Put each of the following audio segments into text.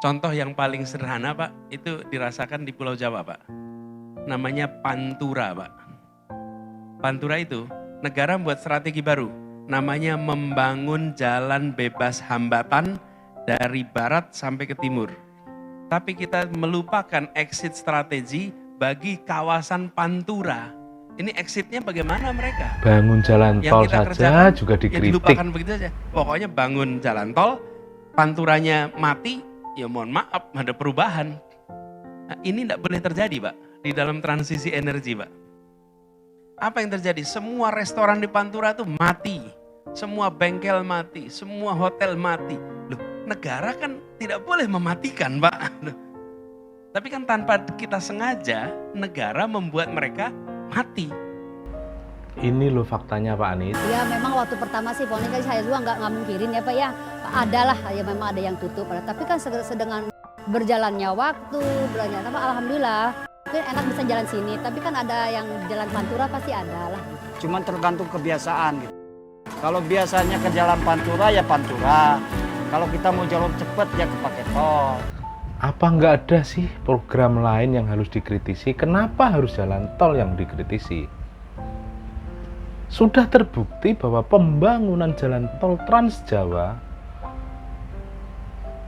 Contoh yang paling sederhana Pak, itu dirasakan di Pulau Jawa Pak. Namanya Pantura Pak. Pantura itu negara membuat strategi baru. Namanya membangun jalan bebas hambatan dari barat sampai ke timur. Tapi kita melupakan exit strategi bagi kawasan Pantura. Ini exitnya bagaimana mereka? Bangun jalan tol saja kerjakan, juga ya dikritik. dilupakan begitu saja. Pokoknya bangun jalan tol, Panturanya mati, ya mohon maaf, ada perubahan. Nah, ini tidak boleh terjadi Pak, di dalam transisi energi Pak. Apa yang terjadi? Semua restoran di Pantura itu mati. Semua bengkel mati, semua hotel mati. Loh, negara kan tidak boleh mematikan Pak. Loh. Tapi kan tanpa kita sengaja, negara membuat mereka mati. Ini loh faktanya Pak Anies. Ya memang waktu pertama sih Poni kan saya juga nggak mungkirin ya Pak ya. Adalah ya memang ada yang tutup. Tapi kan sedengan berjalannya waktu, berjalannya apa alhamdulillah. Mungkin enak bisa jalan sini, tapi kan ada yang jalan Pantura pasti ada lah. Cuman tergantung kebiasaan gitu. Kalau biasanya ke jalan Pantura ya Pantura. Kalau kita mau jalur cepet ya kepake tol. Apa nggak ada sih program lain yang harus dikritisi? Kenapa harus jalan tol yang dikritisi? Sudah terbukti bahwa pembangunan jalan tol Trans Jawa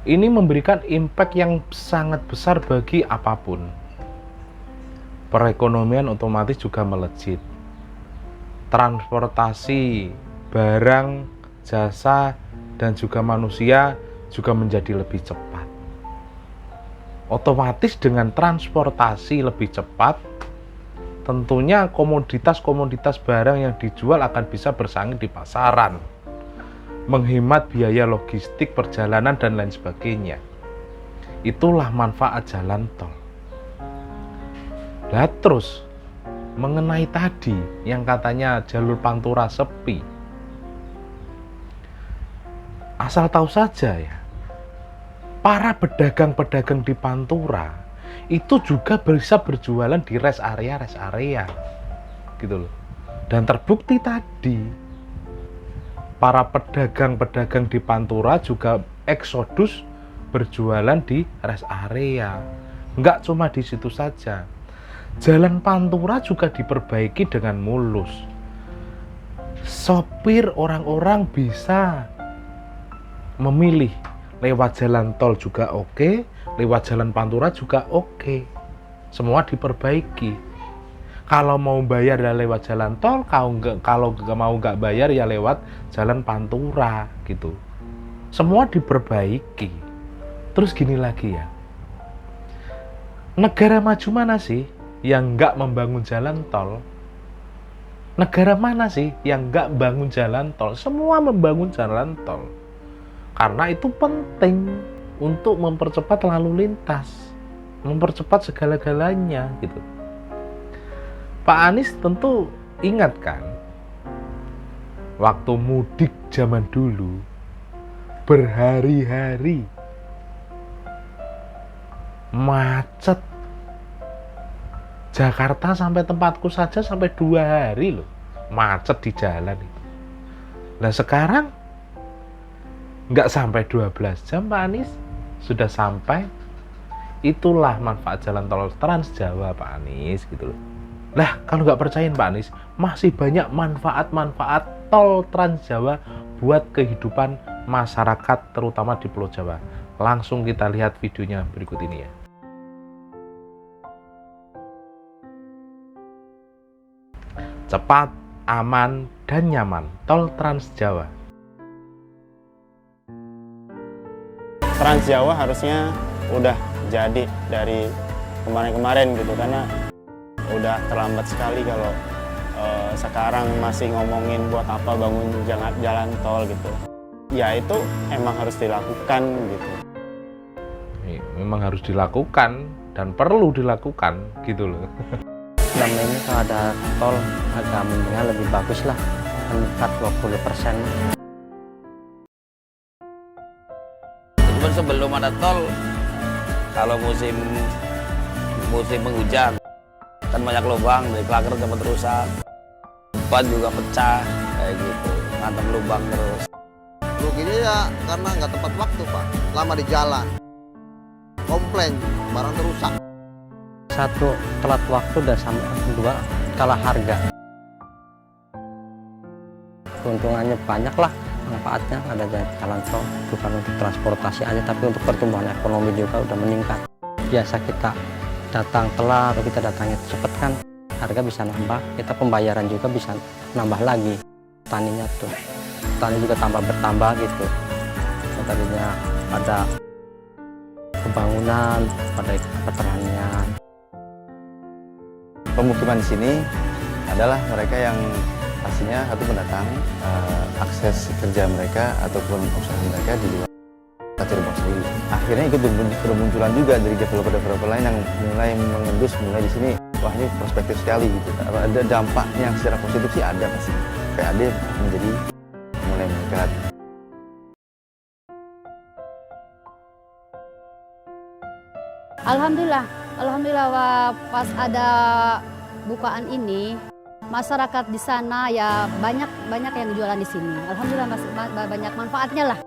ini memberikan impact yang sangat besar bagi apapun. Perekonomian otomatis juga melejit. Transportasi barang, jasa, dan juga manusia juga menjadi lebih cepat. Otomatis dengan transportasi lebih cepat, tentunya komoditas-komoditas barang yang dijual akan bisa bersaing di pasaran, menghemat biaya logistik, perjalanan, dan lain sebagainya. Itulah manfaat jalan tol. Lah terus, mengenai tadi yang katanya jalur Pantura sepi, asal tahu saja ya, para pedagang-pedagang di Pantura itu juga bisa berjualan di rest area gitu loh. Dan terbukti tadi para pedagang-pedagang di Pantura juga eksodus berjualan di rest area. Enggak cuma di situ saja, jalan Pantura juga diperbaiki dengan mulus. Sopir orang-orang bisa memilih lewat jalan tol juga oke, lewat jalan Pantura juga oke. Semua diperbaiki. Kalau mau bayar ya lewat jalan tol, kalau mau nggak bayar ya lewat jalan Pantura gitu. Semua diperbaiki. Terus gini lagi ya, negara maju mana sih yang nggak membangun jalan tol? Negara mana sih yang nggak bangun jalan tol? Semua membangun jalan tol. Karena itu penting untuk mempercepat lalu lintas, mempercepat segala-galanya gitu. Pak Anies tentu ingat kan, waktu mudik zaman dulu, berhari-hari, macet. Jakarta sampai tempatku saja sampai 2 hari loh, macet di jalan itu. Nah sekarang, nggak sampai 12 jam Pak Anies sudah sampai. Itulah manfaat jalan tol Trans Jawa Pak Anies gitu loh. Lah kalau nggak percaya Pak Anies, masih banyak manfaat-manfaat tol Trans Jawa buat kehidupan masyarakat terutama di Pulau Jawa. Langsung kita lihat videonya berikut ini ya. Cepat, aman, dan nyaman tol Trans Jawa. Trans Jawa harusnya udah jadi dari kemarin-kemarin gitu, karena udah terlambat sekali kalau sekarang masih ngomongin buat apa bangun jalan tol gitu. Ya itu emang harus dilakukan gitu. Memang harus dilakukan dan perlu dilakukan gitu loh. Dan ini kalau ada tol agak mendingan lebih bagus lah, meningkat 20%. Sebelum ada tol, kalau musim penghujan kan banyak lubang, dari klaker cepat rusak, ban juga pecah kayak gitu, ngantem lubang terus. Ruginya ya karena nggak tepat waktu Pak, lama di jalan. komplain barang terusak. Satu, telat waktu, dan sama dua, kalah harga. Keuntungannya banyak lah, manfaatnya ada jalan tol, bukan untuk transportasi aja, tapi untuk pertumbuhan ekonomi juga udah meningkat. Biasa kita datang telat atau kita datangnya cepet kan, harga bisa nambah, kita pembayaran juga bisa nambah lagi. Taninya tuh, tani juga bertambah gitu. Tadinya ada pembangunan, pada pertanian. Pemukiman di sini adalah mereka yang pastinya satu pendatang, akses kerja mereka ataupun usaha mereka di luar Cirebon sendiri. Akhirnya ikut bermunculan juga dari developer-developer lain yang mulai mengendus mulai di sini. Wah, ini prospektif sekali gitu. Ada dampaknya secara positif sih ada pasti. PAD menjadi mulai meningkat. Alhamdulillah pas ada bukaan ini, masyarakat di sana ya banyak yang jualan di sini. Alhamdulillah banyak manfaatnya lah.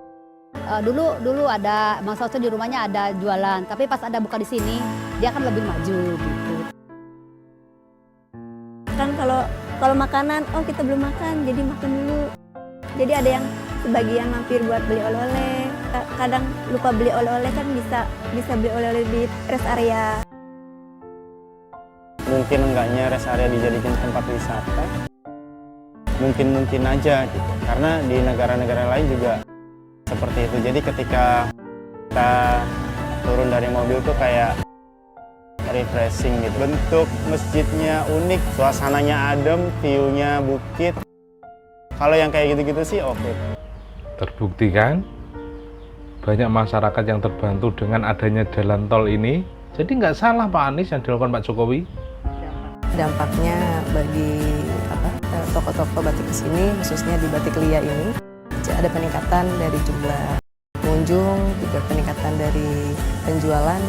Dulu ada maksudnya di rumahnya ada jualan, tapi pas ada buka di sini dia kan lebih maju gitu. Kan kalau makanan, oh kita belum makan, jadi makan dulu. Jadi ada yang sebagian mampir buat beli oleh-oleh. Kadang lupa beli oleh-oleh kan bisa beli oleh-oleh di rest area. Mungkin enggaknya rest area dijadikan tempat wisata, mungkin aja gitu. Karena di negara-negara lain juga seperti itu. Jadi ketika kita turun dari mobil tuh kayak refreshing gitu. Bentuk masjidnya unik, suasananya adem, view-nya bukit. Kalau yang kayak gitu-gitu sih oke. Terbukti kan, banyak masyarakat yang terbantu dengan adanya jalan tol ini. Jadi nggak salah Pak Anies yang dilakukan Pak Jokowi. Dampaknya bagi toko-toko batik di sini, khususnya di Batik Lia ini, ada peningkatan dari jumlah pengunjung, juga peningkatan dari penjualan,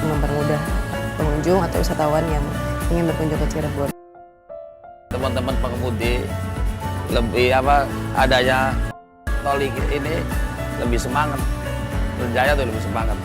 mempermudah pengunjung atau wisatawan yang ingin berkunjung ke Cirebon. Teman-teman pengemudi lebih adanya tol ini lebih semangat, berjaya tuh lebih semangat.